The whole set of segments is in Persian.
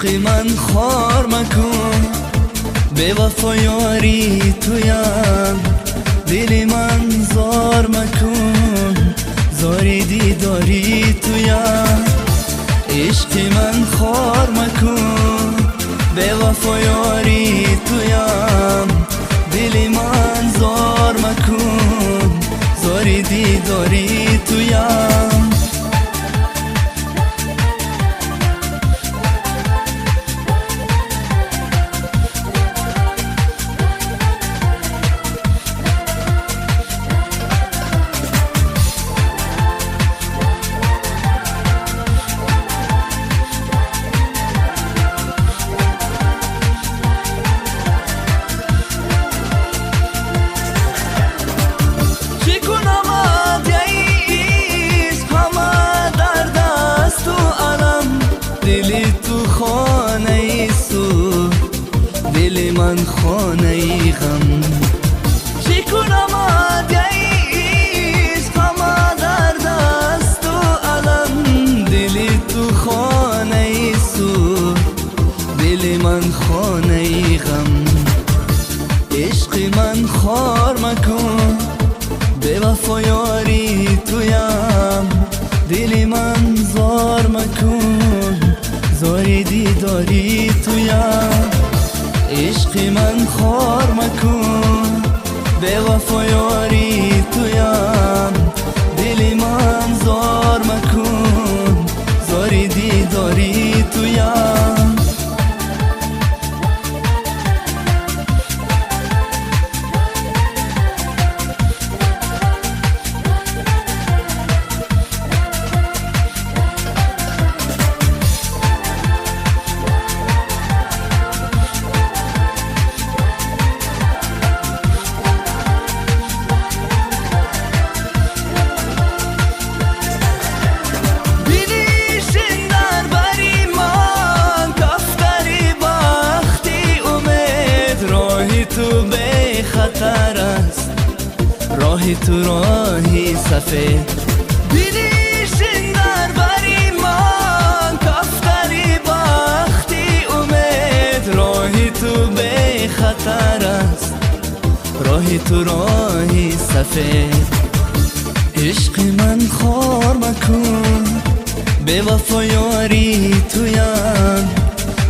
عشقی من خار مکن، به وفا یاری تویم، دل من زار مکن، زاری دیداری تویم. عشقی من خار مکن، به وفا یاری تویم، دل من زار مکن، زاری دیداری تویم. دل من خانه غم، چی کنم عشق همه در دست و علم، دل تو خانه سو، دل من خانه غم. عشق من خار مکن، به وفا یاری تویم، دل من زار مکن، زاری دیداری تویم. عشق من خار مکن، به وفا یاری تویم، دل من زار مکن، زاری دیداری تویم. تو به خطر است، راهی تو راهی سفید، بینیشین در بری من، کفتری بختی امید، راهی تو به خطر است، راهی تو راهی سفید. عشق من خار مکن، به وفا یاری تویم،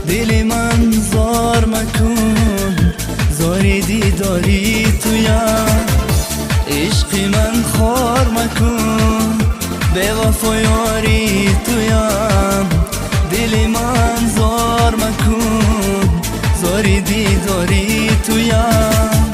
دل من زار مکن، زاری دیداری تویم. عشق من خار مکن، به وفا یاری تویم، دل من زار مکن، زاری دیداری تویم.